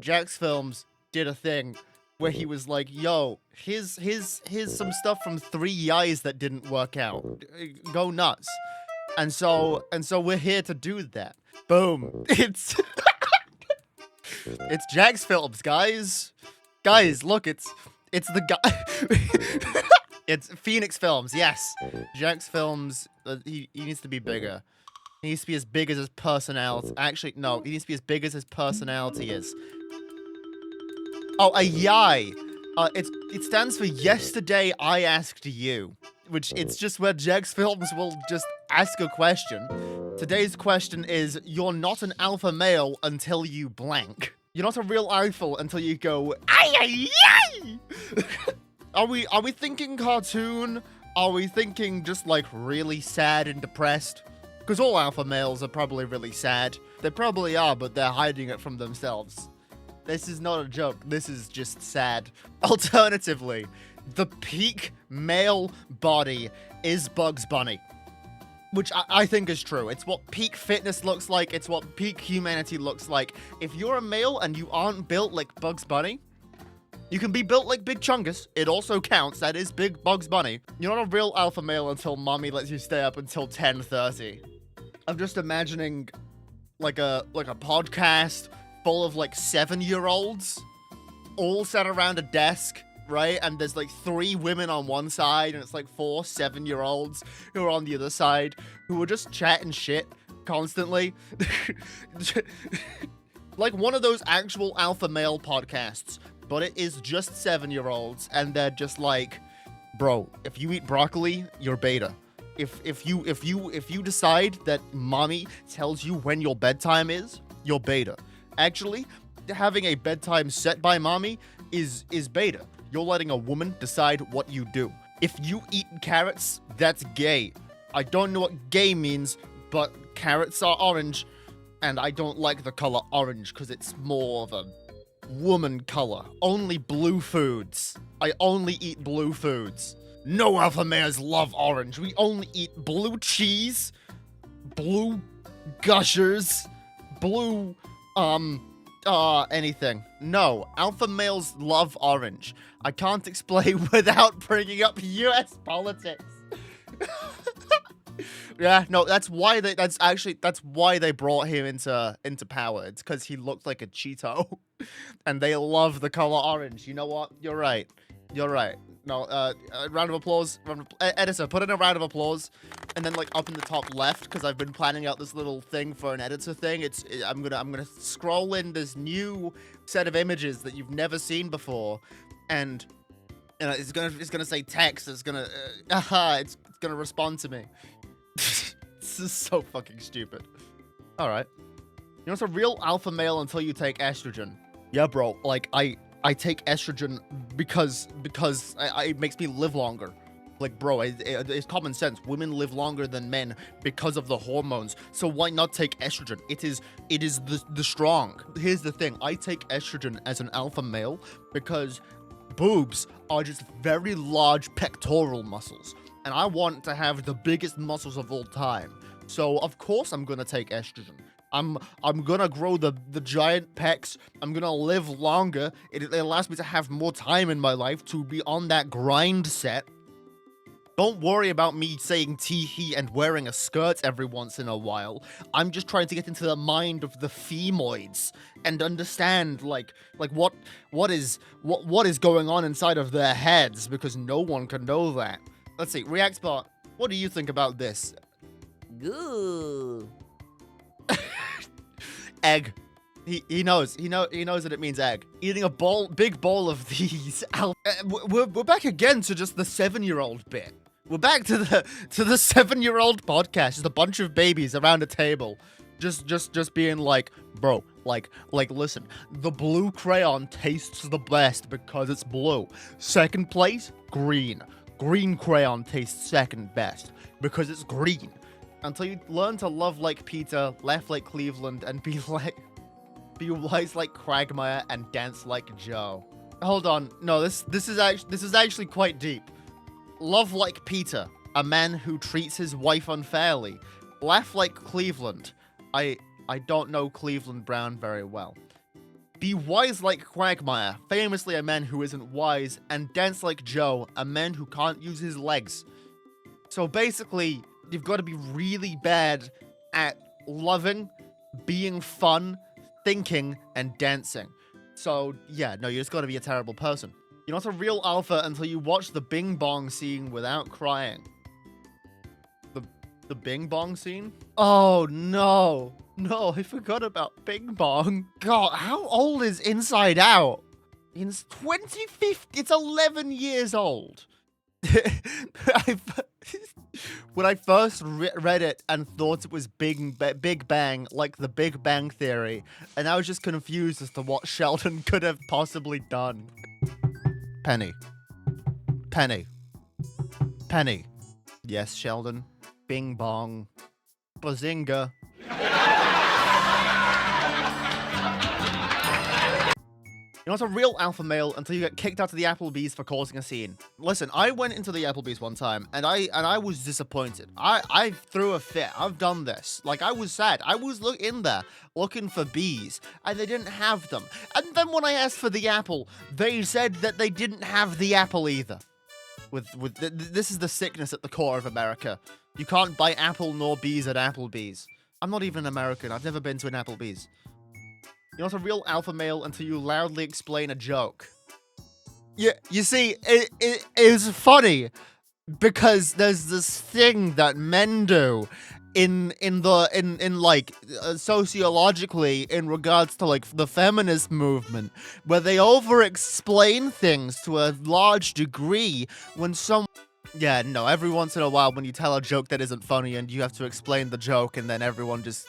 Jacksfilms did a thing where he was like, yo, here's some stuff from 3 Eyes that didn't work out. Go nuts. And so we're here to do that. Boom. It's it's Jacksfilms, guys. Guys, look, it's the guy. It's Phoenix Films, yes. Jacksfilms, he needs to be bigger. He needs to be as big as his personality. Actually, no, he needs to be as big as his personality is. Oh, a YAI. It stands for Yesterday I Asked You, which it's just where Jacksfilms will just ask a question. Today's question is, you're not an alpha male until you blank. You're not a real alpha until you go, ay, ay, ay! Are we thinking cartoon? Are we thinking just like really sad and depressed? Because all alpha males are probably really sad. They probably are, but they're hiding it from themselves. This is not a joke. This is just sad. Alternatively, the peak male body is Bugs Bunny. Which I think is true. It's what peak fitness looks like. It's what peak humanity looks like. If you're a male and you aren't built like Bugs Bunny, you can be built like Big Chungus. It also counts. That is Big Bugs Bunny. You're not a real alpha male until mommy lets you stay up until 10:30. I'm just imagining like a podcast full of like 7-year-olds all sat around a desk, right? And there's like 3 women on one side and it's like 4 7-year-olds who are on the other side who are just chatting shit constantly. Like one of those actual alpha male podcasts, but it is just 7-year-olds and they're just like, bro, if you eat broccoli, you're beta. If you decide that mommy tells you when your bedtime is, you're beta. Actually, having a bedtime set by mommy is beta. You're letting a woman decide what you do. If you eat carrots, that's gay. I don't know what gay means, but carrots are orange, and I don't like the color orange because it's more of a woman color. Only blue foods. I only eat blue foods. No alpha males love orange. We only eat blue cheese, blue gushers, blue, anything. No, alpha males love orange. I can't explain without bringing up US politics. Yeah, no, that's why they brought him into power. It's because he looked like a Cheeto, and they love the color orange. You know what? You're right. You're right. No, round of applause. Editor, put in a round of applause, and then like up in the top left, because I've been planning out this little thing for an editor thing. I'm gonna scroll in this new set of images that you've never seen before, and it's gonna say text. It's gonna respond to me. This is so fucking stupid. All right, you know it's a real alpha male until you take estrogen. Yeah, bro. Like I take estrogen because it makes me live longer. Like, bro, it's common sense. Women live longer than men because of the hormones. So why not take estrogen? It is the strong. Here's the thing. I take estrogen as an alpha male because boobs are just very large pectoral muscles. And I want to have the biggest muscles of all time. So, of course, I'm going to take estrogen. I'm gonna grow the giant pecs. I'm gonna live longer. It allows me to have more time in my life to be on that grind set. Don't worry about me saying tee-hee and wearing a skirt every once in a while. I'm just trying to get into the mind of the femoids and understand like what is going on inside of their heads, because no one can know that. Let's see, Reactbot, what do you think about this? Ooh. Egg. He knows that it means egg. Eating a big bowl of these. We're back again to just the 7-year-old bit. We're back to the 7-year-old podcast. Just a bunch of babies around a table, just being like, bro, like listen. The blue crayon tastes the best because it's blue. Second place, green. Green crayon tastes second best because it's green. Until you learn to love like Peter, laugh like Cleveland, and be wise like Quagmire and dance like Joe. Hold on, no, this is actually quite deep. Love like Peter, a man who treats his wife unfairly. Laugh like Cleveland. I don't know Cleveland Brown very well. Be wise like Quagmire, famously a man who isn't wise, and dance like Joe, a man who can't use his legs. So basically, you've got to be really bad at loving, being fun, thinking, and dancing. So yeah, no, you just got to be a terrible person. You're not a real alpha until you watch the Bing Bong scene without crying. The Bing Bong scene? Oh no. No, I forgot about Bing Bong. God, how old is Inside Out? It's 2050. It's 11 years old. When I first read it and thought it was Big Bang, like the Big Bang Theory, and I was just confused as to what Sheldon could have possibly done. Penny. Penny. Penny. Yes, Sheldon. Bing Bong. Bazinga. You're not a real alpha male until you get kicked out of the Applebee's for causing a scene. Listen, I went into the Applebee's one time, and I was disappointed. I threw a fit. I've done this. Like, I was sad. I was in there looking for bees, and they didn't have them. And then when I asked for the apple, they said that they didn't have the apple either. This is the sickness at the core of America. You can't buy apple nor bees at Applebee's. I'm not even American. I've never been to an Applebee's. You're not a real alpha male until you loudly explain a joke. Yeah, you see, it is funny because there's this thing that men do sociologically in regards to like the feminist movement, where they over-explain things to a large degree when yeah, no, every once in a while when you tell a joke that isn't funny and you have to explain the joke and then everyone just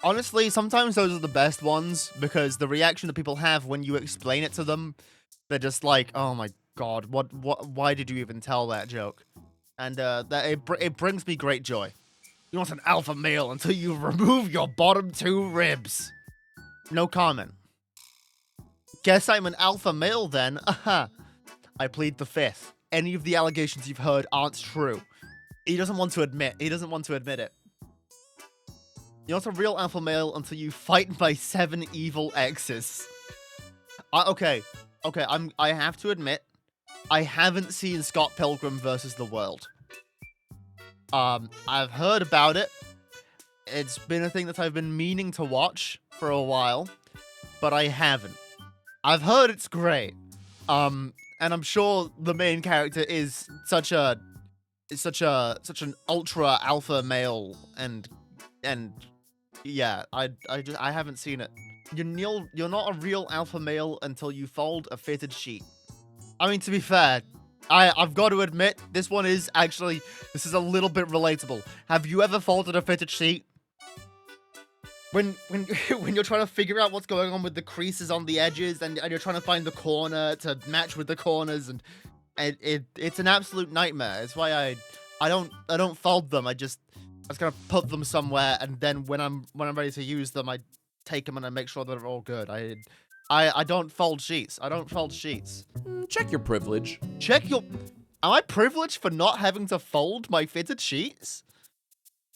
honestly, sometimes those are the best ones, because the reaction that people have when you explain it to them, they're just like, oh my god, why did you even tell that joke? And it brings me great joy. You're not an alpha male until you remove your bottom 2 ribs. No comment. Guess I'm an alpha male then. Aha. I plead the 5th. Any of the allegations you've heard aren't true. He doesn't want to admit it. You're not a real alpha male until you fight my 7 evil exes. Okay, I have to admit, I haven't seen Scott Pilgrim vs. the World. I've heard about it. It's been a thing that I've been meaning to watch for a while, but I haven't. I've heard it's great. And I'm sure the main character is such an ultra alpha male, and yeah, I haven't seen it. You're not a real alpha male until you fold a fitted sheet. I mean, to be fair, I've got to admit, this is a little bit relatable. Have you ever folded a fitted sheet? When you're trying to figure out what's going on with the creases on the edges, and you're trying to find the corner to match with the corners, and it's an absolute nightmare. It's why I don't fold them. I just kind of put them somewhere, and then when I'm ready to use them, I take them and I make sure that they're all good. I don't fold sheets. I don't fold sheets. Check your privilege. Am I privileged for not having to fold my fitted sheets?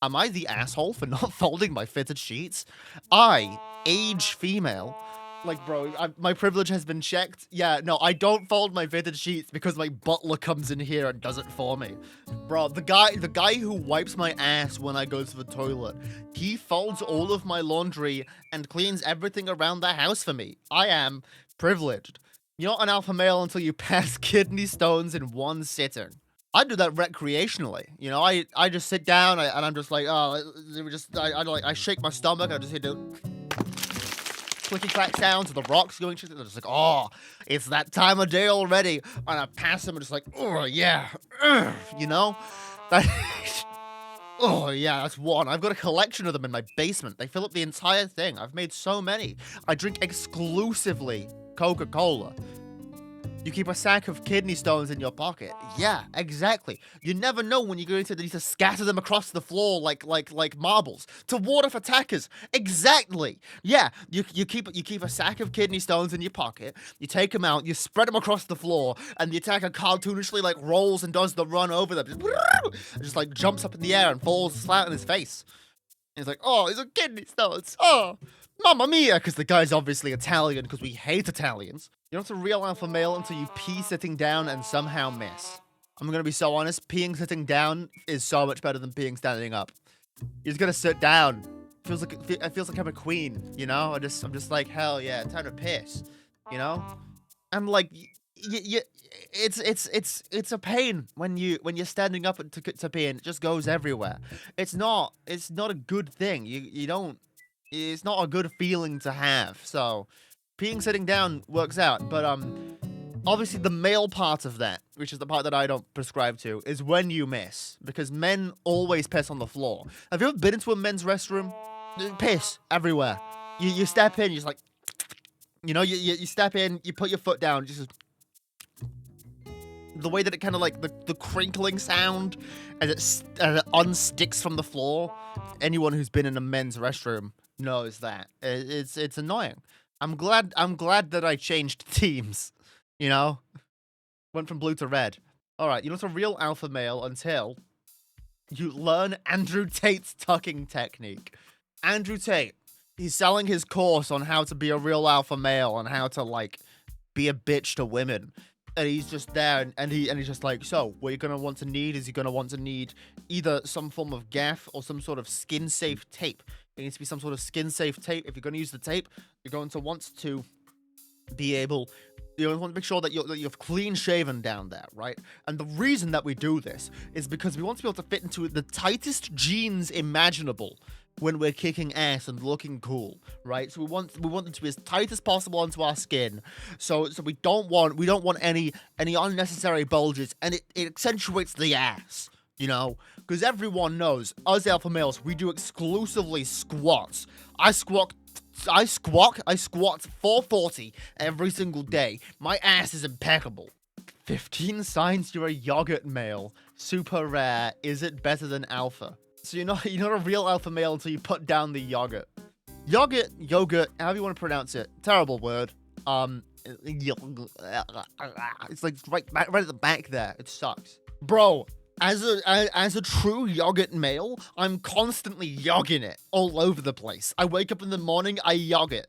Am I the asshole for not folding my fitted sheets? I, age female. Like, bro, my privilege has been checked. Yeah, no, I don't fold my fitted sheets because my butler comes in here and does it for me. Bro, the guy who wipes my ass when I go to the toilet, he folds all of my laundry and cleans everything around the house for me. I am privileged. You're not an alpha male until you pass kidney stones in one sitting. I do that recreationally. You know, I just sit down and I'm just like, oh, I shake my stomach. I just hit the clicky clack sounds of the rocks going. They're just like, oh, it's that time of day already. And I pass them and just like, oh yeah, you know, oh yeah, that's one. I've got a collection of them in my basement. They fill up the entire thing. I've made so many. I drink exclusively Coca-Cola. You keep a sack of kidney stones in your pocket. Yeah, exactly. You never know when you're going to need to scatter them across the floor like marbles to ward off attackers. Exactly. Yeah, you keep a sack of kidney stones in your pocket. You take them out, you spread them across the floor, and the attacker cartoonishly like rolls and does the run over them. Just like jumps up in the air and falls flat on his face. And he's like, oh, these are kidney stones. Oh, Mamma mia, because the guy's obviously Italian, because we hate Italians. You're not a real alpha male until you pee sitting down and somehow miss. I'm gonna be so honest, peeing sitting down is so much better than peeing standing up. You're just gonna sit down. It feels like I'm a queen, you know? I'm just like, hell yeah, time to piss, you know? I'm like, it's a pain when you're standing up to pee and it just goes everywhere. It's not a good thing. You don't. It's not a good feeling to have. So, peeing sitting down works out, but obviously the male part of that, which is the part that I don't prescribe to, is when you miss, because men always piss on the floor. Have you ever been into a men's restroom? Piss everywhere. You step in, you're just like, you know, you step in, you put your foot down, just the way that it kind of like the crinkling sound as it unsticks from the floor. Anyone who's been in a men's restroom knows that it's annoying. I'm glad that I changed teams. You know, went from blue to red. All right, you're not a real alpha male until you learn Andrew Tate's tucking technique. Andrew Tate, he's selling his course on how to be a real alpha male and how to like be a bitch to women. And he's just there, and he's just like, so what you're gonna want to need is you're gonna want to need either some form of gaff or some sort of skin-safe tape. It needs to be some sort of skin-safe tape. If you're gonna use the tape, you're going to want to be able. You want to make sure that you're clean shaven down there, right? And the reason that we do this is because we want to be able to fit into the tightest jeans imaginable when we're kicking ass and looking cool, right? So we want them to be as tight as possible onto our skin, so we don't want any unnecessary bulges, and it accentuates the ass, you know, because everyone knows us alpha males, we do exclusively squats. I squat 440 every single day. My ass is impeccable. 15 signs you're a yogurt male. Super rare. Is it better than alpha? So you're not a real alpha male until you put down the yogurt. Yogurt, however you want to pronounce it. Terrible word. It's like right at the back there. It sucks. Bro, as a true yogurt male, I'm constantly yogging it all over the place. I wake up in the morning, I yog it.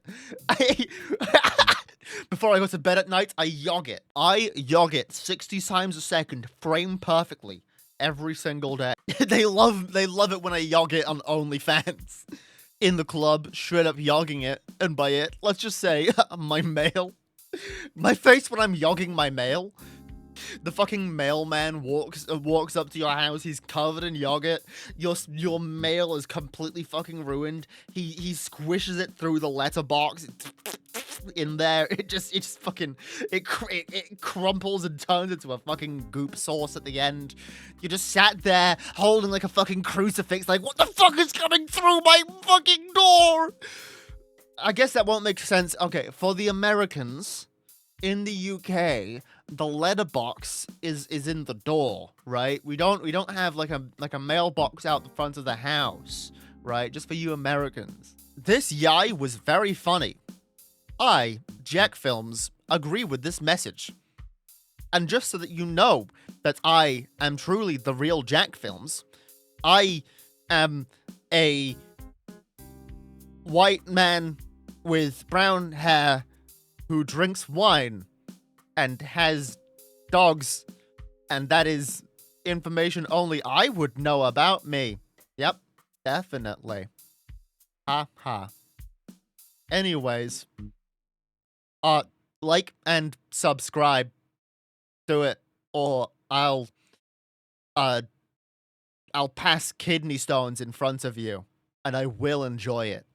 Before I go to bed at night, I yog it. I yog it 60 times a second, frame perfectly, every single day. They love it when I yog it on OnlyFans. In the club, straight up yogging it, and by it, let's just say, my mail. My face when I'm yogging my mail. The fucking mailman walks up to your house. He's covered in yogurt. Your mail is completely fucking ruined. He squishes it through the letterbox in there. It crumples and turns into a fucking goop sauce at the end. You just sat there holding like a fucking crucifix, like, what the fuck is coming through my fucking door? I guess that won't make sense. Okay, for the Americans. In the UK, the letterbox is in the door, right? We don't have like a mailbox out the front of the house, right? Just for you Americans. This yai was very funny. I, Jacksfilms, agree with this message. And just so that you know that I am truly the real Jacksfilms, I am a white man with brown hair who drinks wine and has dogs, and that is information only I would know about me. Yep, definitely. Ha ha. Anyways, like and subscribe to it, or I'll pass kidney stones in front of you, and I will enjoy it.